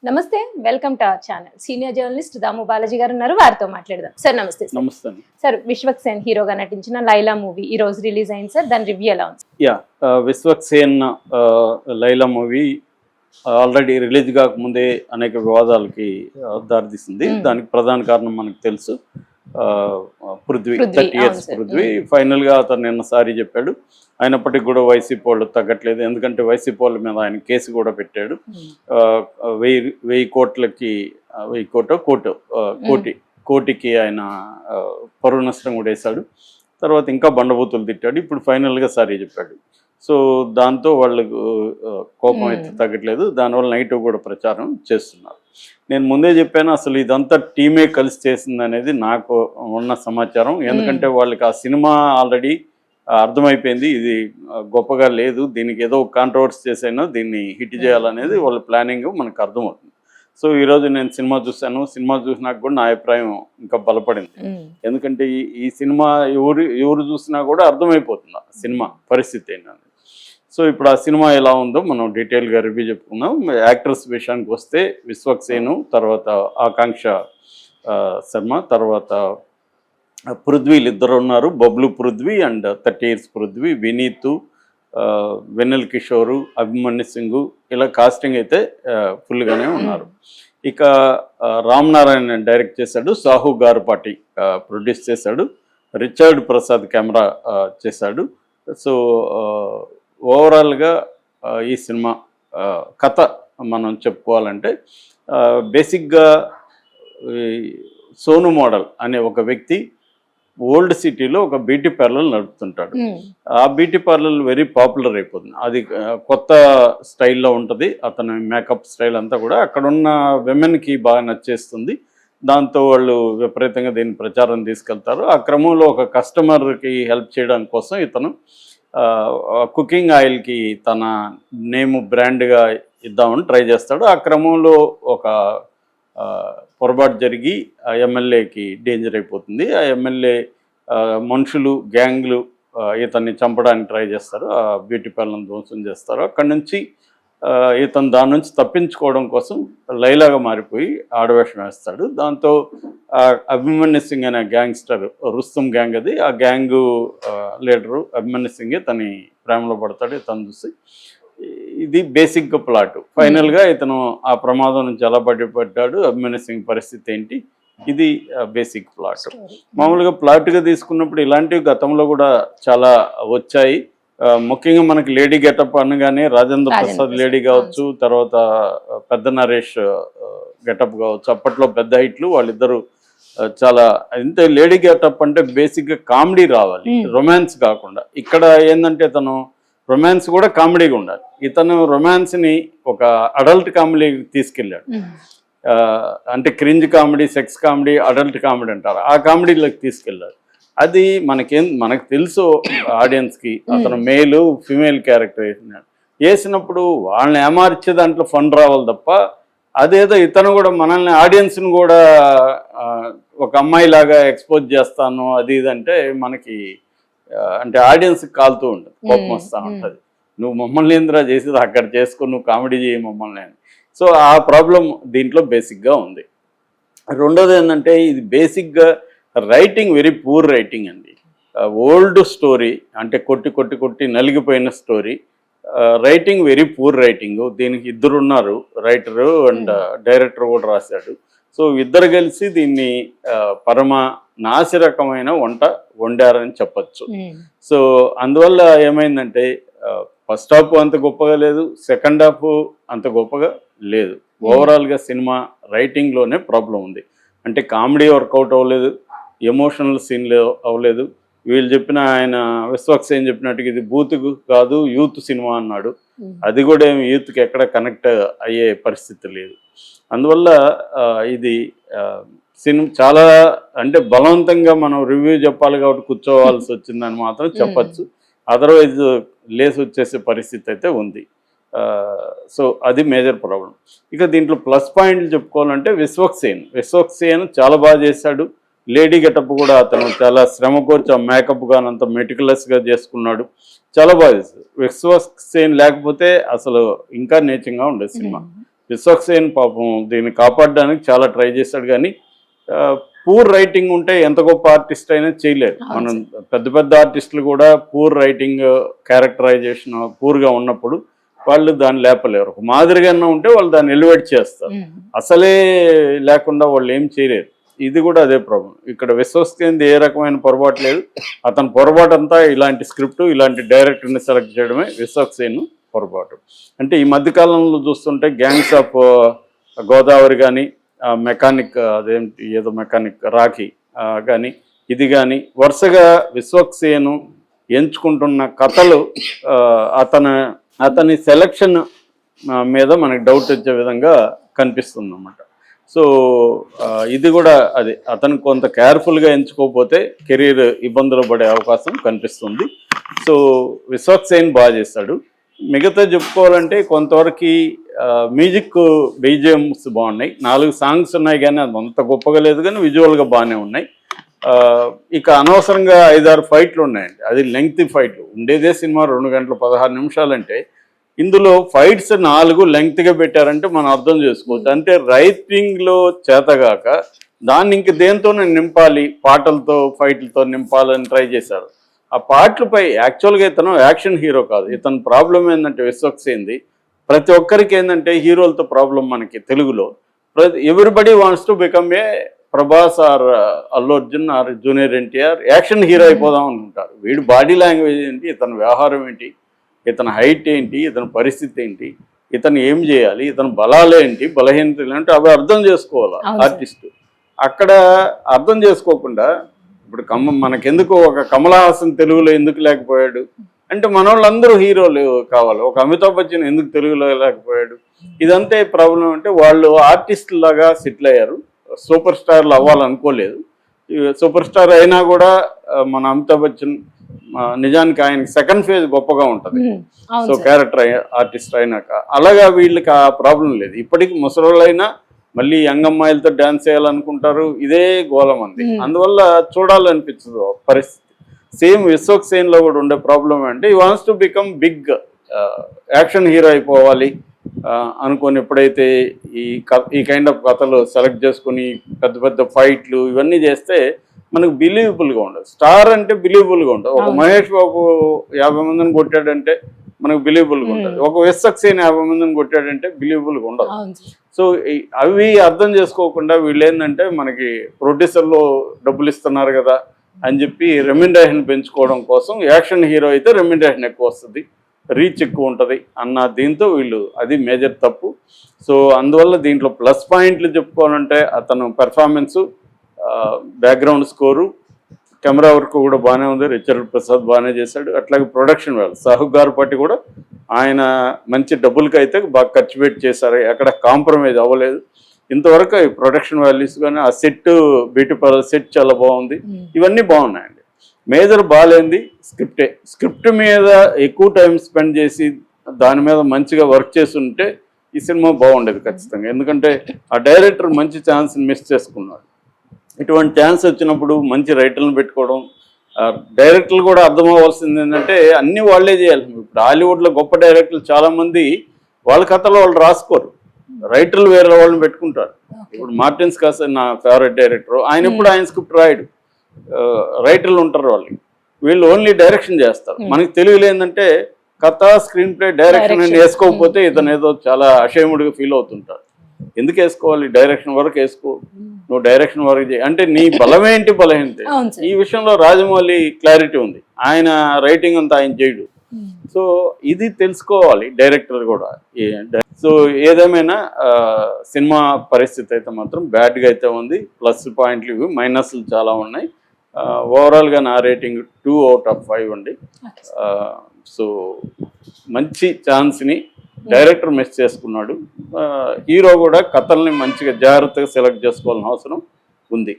నమస్తే, welcome to our channel. Senior journalist Damu Balaji గారు ఉన్నారు, వారితో మాట్లాడదాం. సార్ నమస్తే. నమస్తే సార్, విశ్వక్ సేన్ హీరోగా నటించిన లైలా మూవీ ఈ రోజు రిలీజ్ అయింది సార్. దాని రివ్యూ ఎలా ఉంది? Vishwak Sen Laila movie already release కాకముందే అనేక వివాదాలకి దారితీసింది. దానికి ప్రధాన కారణం మనకు తెలుసు, పృథ్వీ 30 years పృథ్వీ ఫైనల్ గా అతను నిన్న సారీ చెప్పాడు. అయినప్పటికీ కూడా వైసీపీ వాళ్ళు తగ్గట్లేదు, ఎందుకంటే వైసీపీ వాళ్ళ మీద ఆయన కేసు కూడా పెట్టాడు. 1000 కోట్లకి 1000 కోటికి ఆయన పరువు నష్టం కూడా వేశాడు. తర్వాత ఇంకా బండబూతులు తిట్టాడు. ఇప్పుడు ఫైనల్గా సారీ చెప్పాడు. సో దాంతో వాళ్ళకు కోపం అయితే తగ్గట్లేదు. దానివల్ల నెగిటివ్ కూడా ప్రచారం చేస్తున్నారు. నేను ముందే చెప్పాను, అసలు ఇదంతా టీమే కలిసి చేసింది అనేది నాకు ఉన్న సమాచారం. ఎందుకంటే వాళ్ళకి ఆ సినిమా ఆల్రెడీ అర్థమైపోయింది, ఇది గొప్పగా లేదు, దీనికి ఏదో కాంట్రవర్సీ చేసైనా దీన్ని హిట్ చేయాలనేది వాళ్ళ ప్లానింగ్ మనకు అర్థమవుతుంది. సో ఈరోజు నేను సినిమా చూశాను. సినిమా చూసినాక కూడా నా అభిప్రాయం ఇంకా బలపడింది. ఎందుకంటే ఈ సినిమా ఎవరు చూసినా కూడా అర్థమైపోతుంది సినిమా పరిస్థితి ఏంటనేది. సో ఇప్పుడు ఆ సినిమా ఎలా ఉందో మనం డీటెయిల్గా రివ్యూ చెప్పుకుందాం. యాక్టర్స్ విషయానికి వస్తే విశ్వక్ సేను, తర్వాత ఆకాంక్ష శర్మ, తర్వాత పృథ్వీలు ఇద్దరు ఉన్నారు. బబ్లు పృథ్వీ అండ్ 30 years పృథ్వీ, వినీత్, వెన్నెల్ కిషోరు, అభిమన్యు సింగ్, ఇలా కాస్టింగ్ అయితే ఫుల్గానే ఉన్నారు. ఇక రామ్ నారాయణ డైరెక్ట్ చేశాడు, సాహు గారుపాటి ప్రొడ్యూస్ చేశాడు, రిచర్డ్ ప్రసాద్ కెమెరా చేశాడు. సో ఓవరాల్గా ఈ సినిమా కథ మనం చెప్పుకోవాలంటే, బేసిక్గా సోను మోడల్ అనే ఒక వ్యక్తి ఓల్డ్ సిటీలో ఒక బ్యూటీ పార్లర్ నడుపుతుంటాడు. ఆ బ్యూటీ పార్లర్ వెరీ పాపులర్ అయిపోతుంది. అది కొత్త స్టైల్లో ఉంటుంది. అతని మేకప్ స్టైల్ అంతా కూడా అక్కడున్న విమెన్కి బాగా నచ్చేస్తుంది. దాంతో వాళ్ళు విపరీతంగా దీన్ని ప్రచారం తీసుకెళ్తారు. ఆ క్రమంలో ఒక కస్టమర్కి హెల్ప్ చేయడం కోసం ఇతను కుకింగ్ ఆయిల్కి తన నేమ్ బ్రాండ్గా ఇద్దామని ట్రై చేస్తాడు. ఆ క్రమంలో ఒక పొరపాటు జరిగి ఆ ఎమ్మెల్యేకి డేంజర్ అయిపోతుంది. ఆ ఎమ్మెల్యే మనుషులు, గ్యాంగ్లు ఇతన్ని చంపడానికి ట్రై చేస్తారు, ఆ బ్యూటీ పార్లర్ని ధ్వంసం చేస్తారు. అక్కడి నుంచి ఇతను దాని నుంచి తప్పించుకోవడం కోసం లైలాగా మారిపోయి ఆడవేషం వేస్తాడు. దాంతో అభిమన్యు సింగ్ అనే గ్యాంగ్స్టర్, రుస్తుం గ్యాంగ్ అది, ఆ గ్యాంగు లీడరు అభిమన్యు సింగే తన ప్రేమలో పడతాడు. ఇతను చూసి ఇది బేసిక్గా ప్లాట్. ఫైనల్గా ఇతను ఆ ప్రమాదం నుంచి ఎలా బయటపడ్డాడు, అభిమన్యు సింగ్ పరిస్థితి ఏంటి, ఇది బేసిక్ ప్లాట్. మామూలుగా ప్లాట్గా తీసుకున్నప్పుడు ఇలాంటివి గతంలో కూడా చాలా వచ్చాయి. ముఖ్యంగా మనకి లేడీ గెటప్ అనగానే రాజేంద్ర ప్రసాద్ లేడీ కావచ్చు, తర్వాత పెద్ద నరేష్ గెటప్ కావచ్చు, అప్పట్లో పెద్ద హైట్లు వాళ్ళిద్దరు చాలా. ఇంత లేడీ గెటప్ అంటే బేసిక్గా కామెడీ రావాలి, రొమాన్స్ కాకుండా. ఇక్కడ ఏంటంటే తను రొమాన్స్ కూడా కామెడీగా ఉండాలి. ఇతను రొమాన్స్ని ఒక అడల్ట్ కామెడీ తీసుకెళ్ళాడు. అంటే cringe comedy, sex comedy, adult comedy అంటారు, ఆ కామెడీలోకి తీసుకెళ్ళాడు. అది మనకు తెలుసు ఆడియన్స్కి. అతను మేలు ఫిమేల్ క్యారెక్టర్ వేసినప్పుడు వాళ్ళని ఏమార్చే దాంట్లో ఫన్ రావాలి తప్ప, అదేదో ఇతను కూడా మనల్ని ఆడియన్స్ని కూడా ఒక అమ్మాయిలాగా ఎక్స్పోజ్ చేస్తాను అది ఇదంటే మనకి అంటే ఆడియన్స్కి కాలుతూ ఉంటుంది, కోపం వస్తూ ఉంటుంది. నువ్వు మమ్మల్ని ఏంద్రా చేసేది, అక్కడ చేసుకో, నువ్వు కామెడీ చేయి మమ్మల్ని అని. సో ఆ ప్రాబ్లం దీంట్లో బేసిక్గా ఉంది. రెండోది ఏంటంటే, ఇది బేసిక్గా రైటింగ్ వెరీ పూర్ రైటింగ్ అండి. ఓల్డ్ స్టోరీ, అంటే కొట్టి నలిగిపోయిన story. Writing very poor writing. దీనికి ఇద్దరు ఉన్నారు, రైటరు అండ్ డైరెక్టర్ కూడా రాశాడు. సో ఇద్దరు కలిసి దీన్ని పరమ నాసిరకమైన వంట వండారని చెప్పచ్చు. సో అందువల్ల ఏమైందంటే, ఫస్ట్ హాఫ్ అంత గొప్పగా లేదు, సెకండ్ హాఫ్ అంత గొప్పగా లేదు. ఓవరాల్గా సినిమా రైటింగ్లోనే ప్రాబ్లం ఉంది. అంటే కామెడీ వర్కౌట్ అవ్వలేదు, ఎమోషనల్ సీన్లు అవ్వలేదు. వీళ్ళు చెప్పిన ఆయన విశ్వక్ సేన్ చెప్పినట్టుగా ఇది బూత్ కాదు, యూత్ సినిమా అన్నాడు. అది కూడా ఏమి యూత్కి ఎక్కడ కనెక్ట్ అయ్యే పరిస్థితి లేదు. అందువల్ల ఇది సినిమా చాలా అంటే బలవంతంగా మనం రివ్యూ చెప్పాలి కాబట్టి కూర్చోవాల్సి వచ్చిందని మాత్రం చెప్పచ్చు. అదర్వైజ్ లేసి వచ్చేసే పరిస్థితి అయితే ఉంది. సో అది మేజర్ ప్రాబ్లం. ఇక దీంట్లో ప్లస్ పాయింట్లు చెప్పుకోవాలంటే విశ్వక్ సేన్ చాలా బాగా చేశాడు. లేడీ గెటప్ కూడా అతను చాలా శ్రమ కోర్చి ఆ మేకప్ కానీ అంత మెటికులస్గా చేసుకున్నాడు, చాలా బాగా చేశాడు. విశ్వక్ సేన్ లేకపోతే అసలు ఇంకా నీచంగా ఉండేది సినిమా. విశ్వక్సేన్ పాపం దీన్ని కాపాడడానికి చాలా ట్రై చేశాడు, కానీ పూర్ రైటింగ్ ఉంటే ఎంత గొప్ప ఆర్టిస్ట్ అయినా చేయలేరు. మనం పెద్ద పెద్ద ఆర్టిస్టులు కూడా పూర్ రైటింగ్, క్యారెక్టరైజేషన్ పూర్గా ఉన్నప్పుడు వాళ్ళు దాన్ని లేపలేరు. ఒక మాదిరిగా ఉంటే వాళ్ళు దాన్ని ఎలివేట్ చేస్తారు. అసలే లేకుండా వాళ్ళు ఏం చేయలేరు. ఇది కూడా అదే ప్రాబ్లం. ఇక్కడ విశ్వక్సేన్ ఏ రకమైన పొరపాటు లేదు. అతని పొరపాటు అంతా ఇలాంటి స్క్రిప్ట్, ఇలాంటి డైరెక్టర్ని సెలెక్ట్ చేయడమే విశ్వక్సేన్ పొరపాటు. అంటే ఈ మధ్యకాలంలో చూస్తుంటే గ్యాంగ్స్ ఆఫ్ గోదావరి కానీ, మెకానిక్ అదేంటి ఏదో మెకానిక్ రాఖీ కానీ, ఇది కానీ వరుసగా విశ్వక్సేన్ ఎంచుకుంటున్న కథలు అతని సెలక్షన్ మీద మనకి డౌట్ వచ్చే విధంగా కనిపిస్తుంది అన్నమాట. సో ఇది కూడా అది అతను కొంత కేర్ఫుల్గా ఎంచుకోకపోతే కెరీర్ ఇబ్బందులు పడే అవకాశం కనిపిస్తుంది. సో విశ్వక్సేన్ బాగా చేస్తాడు. మిగతా చెప్పుకోవాలంటే కొంతవరకు మ్యూజిక్ బీజిఎమ్స్ బాగున్నాయి. 4 సాంగ్స్ ఉన్నాయి, కానీ అది అంత గొప్పగా లేదు, కానీ విజువల్గా బాగానే ఉన్నాయి. ఇక అనవసరంగా 5-6 ఫైట్లు ఉన్నాయండి. అది లెంగ్త్ ఫైట్లు. ఉండేదే సినిమా 2 గంటల 16 నిమిషాలంటే ఇందులో ఫైట్స్ 4 లెంగ్త్గా పెట్టారంటే మనం అర్థం చేసుకోవచ్చు. అంటే రైటింగ్లో చేతగాక దాన్ని ఇంక దేంతోనే నింపాలి, పాటలతో ఫైట్లతో నింపాలని ట్రై చేశారు. ఆ పాటలపై యాక్చువల్గా ఇతను యాక్షన్ హీరో కాదు. ఇతను ప్రాబ్లం ఏంటంటే విశ్వక్సేన్ది ప్రతి ఒక్కరికి ఏంటంటే హీరోలతో ప్రాబ్లం మనకి తెలుగులో. Everybody wants to become a Prabhas or Allu Arjun or junior NTR, action hero అయిపోదాం అనుకుంటారు. వీడి బాడీ లాంగ్వేజ్ ఏంటి, ఇతని వ్యవహారం ఏంటి, ఇతని హైట్ ఏంటి, ఇతని పరిస్థితి ఏంటి, ఇతను ఏం చేయాలి, ఇతని బలాలు ఏంటి, బలహీనతలు ఏంటి, అవి అర్థం చేసుకోవాలి ఆర్టిస్టు. అక్కడ అర్థం చేసుకోకుండా ఇప్పుడు మనకెందుకు ఒక కమల్ హాసన్ తెలుగులో ఎందుకు లేకపోయాడు అంటే మన వాళ్ళందరూ హీరోలు కావాలి. ఒక అమితాబ్ బచ్చన్ ఎందుకు తెలుగులో లేకపోయాడు? ఇదంతే ప్రాబ్లం. అంటే వాళ్ళు ఆర్టిస్టులాగా సెటిల్ అయ్యారు, సూపర్ స్టార్లు అవ్వాలనుకోలేదు. సూపర్ స్టార్ అయినా కూడా మన అమితాబ్ బచ్చన్ నిజానికి ఆయనకి సెకండ్ ఫేజ్ గొప్పగా ఉంటుంది. సో క్యారెక్టర్ ఆర్టిస్ట్ అయినాక అలాగా వీళ్ళకి ఆ ప్రాబ్లం లేదు. ఇప్పటికి ముసలోళ్ళైనా మళ్ళీ యంగ్ అమ్మాయిలతో డాన్స్ చేయాలనుకుంటారు. ఇదే గోళం అంది. అందువల్ల చూడాలనిపించదు పరిస్థితి. సేమ్ విశ్వక్సేన్లో కూడా ఉండే ప్రాబ్లం అంటే ఈ wants to become big action hero అయిపోవాలి అనుకొని ఎప్పుడైతే ఈ కైండ్ ఆఫ్ కథలు సెలెక్ట్ చేసుకుని పెద్ద పెద్ద ఫైట్లు ఇవన్నీ చేస్తే మనకు బిలీవబుల్గా ఉండదు. స్టార్ అంటే బిలీవబుల్గా ఉంటుంది. ఒక మహేష్ బాబు 50 మందిని కొట్టాడంటే మనకు బిలీవబుల్గా ఉంటుంది. ఒక విశ్వక్సేన్ 50 మందిని కొట్టాడంటే బిలీవబుల్గా ఉండదు. సో అవి అర్థం చేసుకోకుండా వీళ్ళు ఏంటంటే మనకి ప్రొడ్యూసర్లు డబ్బులు ఇస్తున్నారు కదా అని చెప్పి రెమ్యునరేషన్ పెంచుకోవడం కోసం యాక్షన్ హీరో అయితే రెమ్యునరేషన్ ఎక్కువ వస్తుంది, రీచ్ ఎక్కువ ఉంటుంది అన్న దీంతో వీళ్ళు అది మేజర్ తప్పు. సో అందువల్ల దీంట్లో ప్లస్ పాయింట్లు చెప్పుకోవాలంటే అతను performance, background score, camera work కూడా బాగానే ఉంది. రిచర్డ్ ప్రసాద్ బాగానే చేశాడు. అట్లాగే ప్రొడక్షన్ వాల్యూ సాహు గారు పట్టి కూడా ఆయన మంచి డబ్బులకి అయితే బాగా ఖర్చు పెట్టి చేశారు. ఎక్కడ కాంప్రమైజ్ అవ్వలేదు ఇంతవరకు. ఈ ప్రొడక్షన్ వాల్యూస్ కానీ ఆ సెట్, బ్యూటీ పార్లర్ సెట్ చాలా బాగుంది. ఇవన్నీ బాగున్నాయండి. మేజర్ బాగాలేంది స్క్రిప్టే. స్క్రిప్ట్ మీద ఎక్కువ టైం స్పెండ్ చేసి దాని మీద మంచిగా వర్క్ చేసి ఉంటే ఈ సినిమా బాగుండేది ఖచ్చితంగా. ఎందుకంటే ఆ డైరెక్టర్ మంచి ఛాన్స్ మిస్ చేసుకున్నాడు. ఇటువంటి ఛాన్స్ వచ్చినప్పుడు మంచి రైటర్లను పెట్టుకోవడం, డైరెక్టర్లు కూడా అర్థం అవ్వాల్సింది ఏంటంటే అన్నీ వాళ్ళే చేయాలి. ఇప్పుడు హాలీవుడ్లో గొప్ప డైరెక్టర్లు చాలామంది వాళ్ళ కథలో వాళ్ళు రాసుకోరు, రైటర్లు వేరే వాళ్ళని పెట్టుకుంటారు. ఇప్పుడు మార్టిన్ స్కార్సెసే నా ఫేవరెట్ డైరెక్టర్. ఆయన ఎప్పుడు ఆయన స్క్రిప్ట్ రాయడు, రైటర్లు ఉంటారు వాళ్ళకి. వీళ్ళు ఓన్లీ డైరెక్షన్ చేస్తారు. మనకి తెలుగులో ఏంటంటే కథ, స్క్రీన్ ప్లే, డైరెక్షన్ అని వేసుకోకపోతే ఇతను ఏదో చాలా అషేముడిగా ఫీల్ అవుతుంటారు. ఎందుకు వేసుకోవాలి? డైరెక్షన్ వరకు వేసుకో, నువ్వు డైరెక్షన్ వరకు చేయి అంటే నీ బలమేంటి, బలహీనత. ఈ విషయంలో రాజమౌళి క్లారిటీ ఉంది. ఆయన రైటింగ్ అంతా ఆయన చేయడు. సో ఇది తెలుసుకోవాలి డైరెక్టర్ కూడా. సో ఏదేమైనా సినిమా పరిస్థితి అయితే మాత్రం బ్యాడ్గా అయితే ఉంది. ప్లస్ పాయింట్లు ఇవి, మైనస్లు చాలా ఉన్నాయి. ఓవరాల్గా నా రేటింగ్ 2/5 అండి. సో మంచి ఛాన్స్ని డైరెక్టర్ మిస్ చేసుకున్నాడు. హీరో కూడా కథల్ని మంచిగా జాగ్రత్తగా సెలెక్ట్ చేసుకోవాల్సిన అవసరం ఉంది.